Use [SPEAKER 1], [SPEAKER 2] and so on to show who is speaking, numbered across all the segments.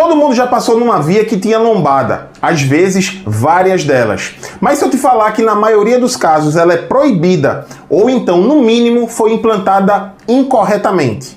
[SPEAKER 1] Todo mundo já passou numa via que tinha lombada, às vezes várias delas. Mas se eu te falar que na maioria dos casos ela é proibida, ou então, no mínimo, foi implantada incorretamente.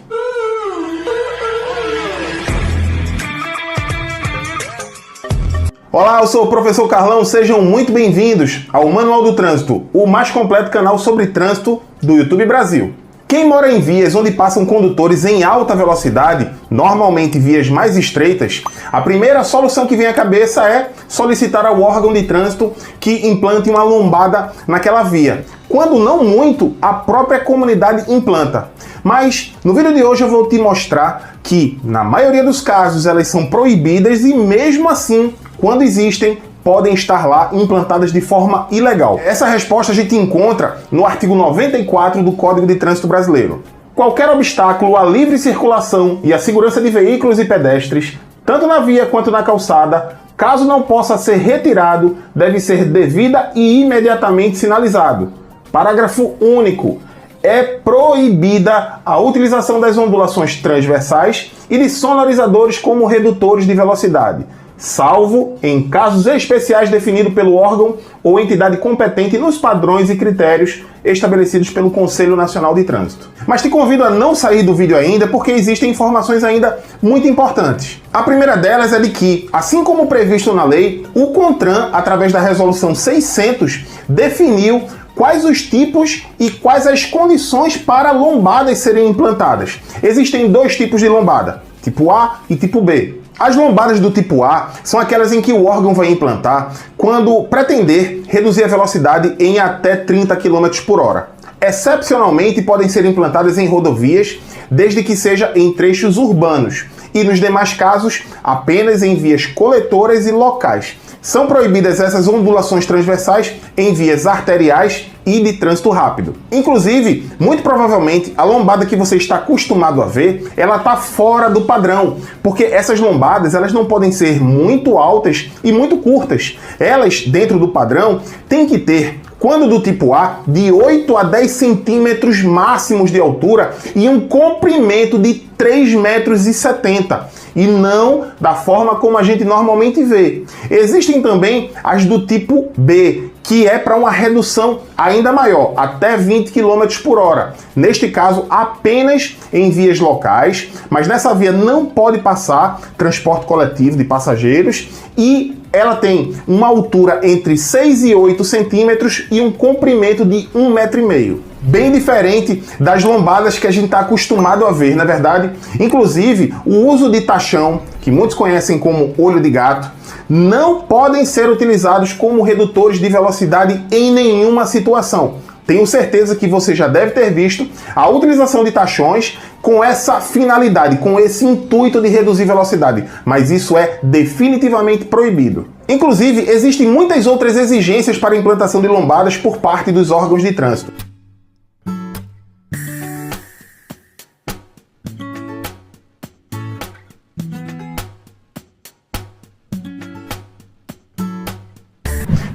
[SPEAKER 1] Olá, eu sou o professor Carlão, sejam muito bem-vindos ao Manual do Trânsito, o mais completo canal sobre trânsito do YouTube Brasil. Quem mora em vias onde passam condutores em alta velocidade, normalmente vias mais estreitas, a primeira solução que vem à cabeça é solicitar ao órgão de trânsito que implante uma lombada naquela via. Quando não muito, a própria comunidade implanta. Mas no vídeo de hoje eu vou te mostrar que, na maioria dos casos, elas são proibidas e mesmo assim, quando existem, podem estar lá implantadas de forma ilegal. Essa resposta a gente encontra no artigo 94 do Código de Trânsito Brasileiro. Qualquer obstáculo à livre circulação e à segurança de veículos e pedestres, tanto na via quanto na calçada, caso não possa ser retirado, deve ser devida e imediatamente sinalizado. Parágrafo único. É proibida a utilização das ondulações transversais e de sonorizadores como redutores de velocidade, salvo em casos especiais definidos pelo órgão ou entidade competente nos padrões e critérios estabelecidos pelo Conselho Nacional de Trânsito. Mas te convido a não sair do vídeo ainda, porque existem informações ainda muito importantes. A primeira delas é de que, assim como previsto na lei, o CONTRAN, através da Resolução 600, definiu quais os tipos e quais as condições para lombadas serem implantadas. Existem dois tipos de lombada, tipo A e tipo B. As lombadas do tipo A são aquelas em que o órgão vai implantar quando pretender reduzir a velocidade em até 30 km por hora. Excepcionalmente, podem ser implantadas em rodovias, desde que seja em trechos urbanos, e nos demais casos, apenas em vias coletoras e locais. São proibidas essas ondulações transversais em vias arteriais e de trânsito rápido. Inclusive, muito provavelmente, a lombada que você está acostumado a ver, ela está fora do padrão, porque essas lombadas elas não podem ser muito altas e muito curtas. Elas, dentro do padrão, têm que ter, quando do tipo A, de 8 a 10 centímetros máximos de altura e um comprimento de 3,70 metros. E não da forma como a gente normalmente vê. Existem também as do tipo B, que é para uma redução ainda maior, até 20 km por hora. Neste caso, apenas em vias locais, mas nessa via não pode passar transporte coletivo de passageiros e ela tem uma altura entre 6 e 8 centímetros e um comprimento de 1,5 metro. Bem diferente das lombadas que a gente está acostumado a ver, na verdade. Inclusive, o uso de tachão, que muitos conhecem como olho de gato, não podem ser utilizados como redutores de velocidade em nenhuma situação. Tenho certeza que você já deve ter visto a utilização de tachões com essa finalidade, com esse intuito de reduzir velocidade, mas isso é definitivamente proibido. Inclusive, existem muitas outras exigências para a implantação de lombadas por parte dos órgãos de trânsito.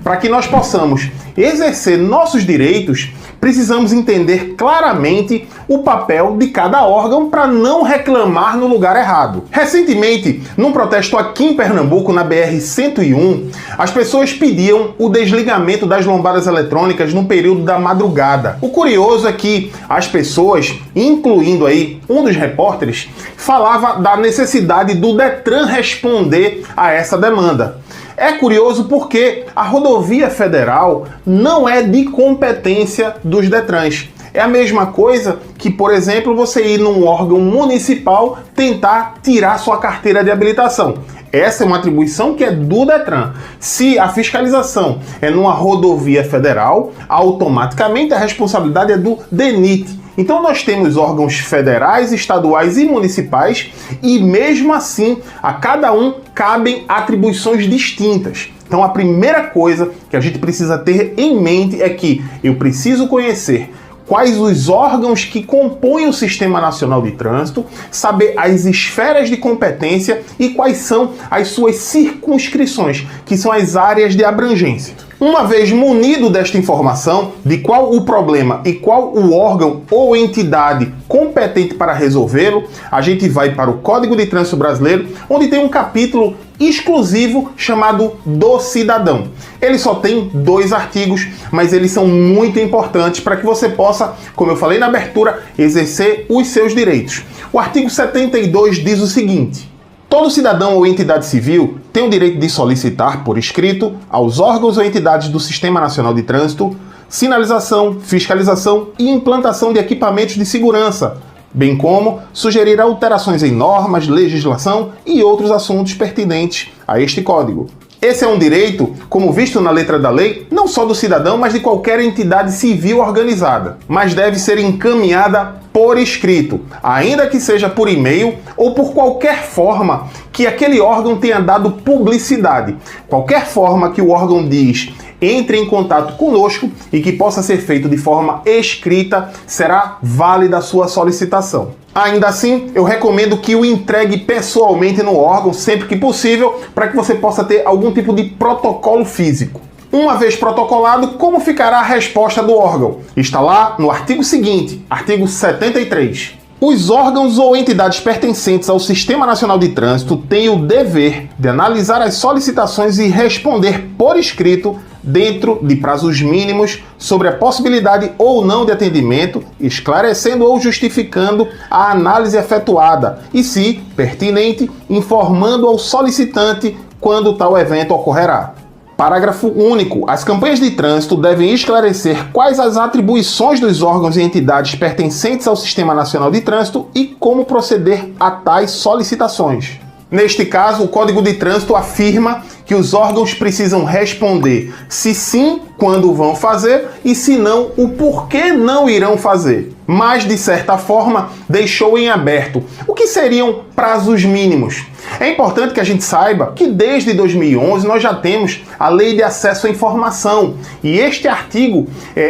[SPEAKER 1] Para que nós possamos exercer nossos direitos, precisamos entender claramente o papel de cada órgão para não reclamar no lugar errado. Recentemente, num protesto aqui em Pernambuco, na BR-101, as pessoas pediam o desligamento das lombadas eletrônicas no período da madrugada. O curioso é que as pessoas, incluindo aí um dos repórteres, falava da necessidade do Detran responder a essa demanda. É curioso porque a rodovia federal não é de competência dos Detrans. É a mesma coisa que, por exemplo, você ir num órgão municipal tentar tirar sua carteira de habilitação. Essa é uma atribuição que é do Detran. Se a fiscalização é numa rodovia federal, automaticamente a responsabilidade é do DENIT. Então nós temos órgãos federais, estaduais e municipais e mesmo assim a cada um cabem atribuições distintas. Então a primeira coisa que a gente precisa ter em mente é que eu preciso conhecer quais os órgãos que compõem o Sistema Nacional de Trânsito, saber as esferas de competência e quais são as suas circunscrições, que são as áreas de abrangência. Uma vez munido desta informação de qual o problema e qual o órgão ou entidade competente para resolvê-lo, a gente vai para o Código de Trânsito Brasileiro, onde tem um capítulo exclusivo chamado do cidadão. Ele só tem 2 artigos, mas eles são muito importantes para que você possa, como eu falei na abertura, exercer os seus direitos. O artigo 72 diz o seguinte: todo cidadão ou entidade civil tem o direito de solicitar por escrito aos órgãos ou entidades do Sistema Nacional de Trânsito sinalização, fiscalização e implantação de equipamentos de segurança, bem como sugerir alterações em normas, legislação e outros assuntos pertinentes a este código. Esse é um direito, como visto na letra da lei, não só do cidadão, mas de qualquer entidade civil organizada, mas deve ser encaminhada por escrito, ainda que seja por e-mail ou por qualquer forma que aquele órgão tenha dado publicidade. Qualquer forma que o órgão diz entre em contato conosco e que possa ser feito de forma escrita, será válida a sua solicitação. Ainda assim, eu recomendo que o entregue pessoalmente no órgão, sempre que possível, para que você possa ter algum tipo de protocolo físico. Uma vez protocolado, como ficará a resposta do órgão? Está lá no artigo seguinte, artigo 73. Os órgãos ou entidades pertencentes ao Sistema Nacional de Trânsito têm o dever de analisar as solicitações e responder por escrito dentro de prazos mínimos sobre a possibilidade ou não de atendimento, esclarecendo ou justificando a análise efetuada e, se pertinente, informando ao solicitante quando tal evento ocorrerá. Parágrafo único. As campanhas de trânsito devem esclarecer quais as atribuições dos órgãos e entidades pertencentes ao Sistema Nacional de Trânsito e como proceder a tais solicitações. Neste caso, o Código de Trânsito afirma que os órgãos precisam responder se sim, quando vão fazer, e se não, o porquê não irão fazer. Mas, de certa forma, deixou em aberto o que seriam prazos mínimos. É importante que a gente saiba que desde 2011 nós já temos a Lei de Acesso à Informação e este artigo,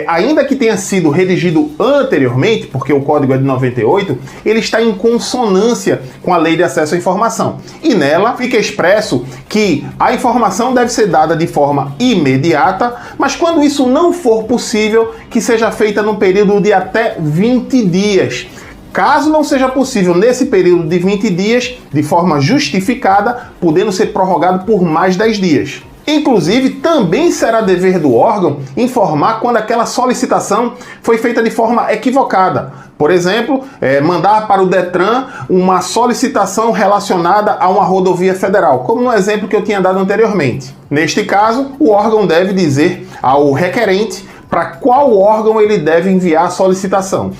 [SPEAKER 1] ainda que tenha sido redigido anteriormente, porque o código é de 98, ele está em consonância com a Lei de Acesso à Informação. E nela fica expresso que a informação deve ser dada de forma imediata, mas quando isso não for possível, que seja feita num período de até 20 dias. Caso não seja possível nesse período de 20 dias, de forma justificada, podendo ser prorrogado por mais 10 dias. Inclusive, também será dever do órgão informar quando aquela solicitação foi feita de forma equivocada. Por exemplo, mandar para o Detran uma solicitação relacionada a uma rodovia federal, como no exemplo que eu tinha dado anteriormente. Neste caso, o órgão deve dizer ao requerente para qual órgão ele deve enviar a solicitação.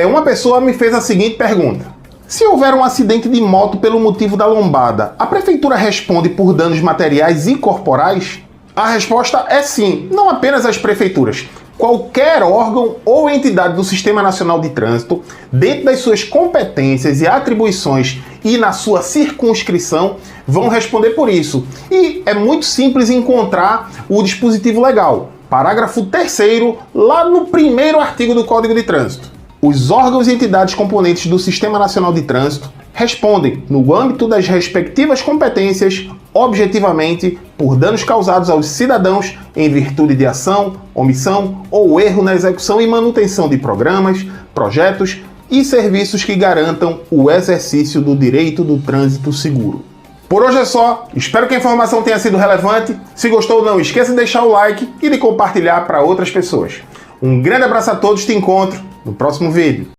[SPEAKER 1] Uma pessoa me fez a seguinte pergunta: se houver um acidente de moto pelo motivo da lombada, a prefeitura responde por danos materiais e corporais? A resposta é sim, não apenas as prefeituras. Qualquer órgão ou entidade do Sistema Nacional de Trânsito, dentro das suas competências e atribuições e na sua circunscrição, vão responder por isso. E é muito simples encontrar o dispositivo legal. Parágrafo 3º, lá no primeiro artigo do Código de Trânsito. Os órgãos e entidades componentes do Sistema Nacional de Trânsito respondem, no âmbito das respectivas competências, objetivamente, por danos causados aos cidadãos em virtude de ação, omissão ou erro na execução e manutenção de programas, projetos e serviços que garantam o exercício do direito do trânsito seguro. Por hoje é só, espero que a informação tenha sido relevante. Se gostou, não esqueça de deixar o like e de compartilhar para outras pessoas. Um grande abraço a todos, te encontro no próximo vídeo.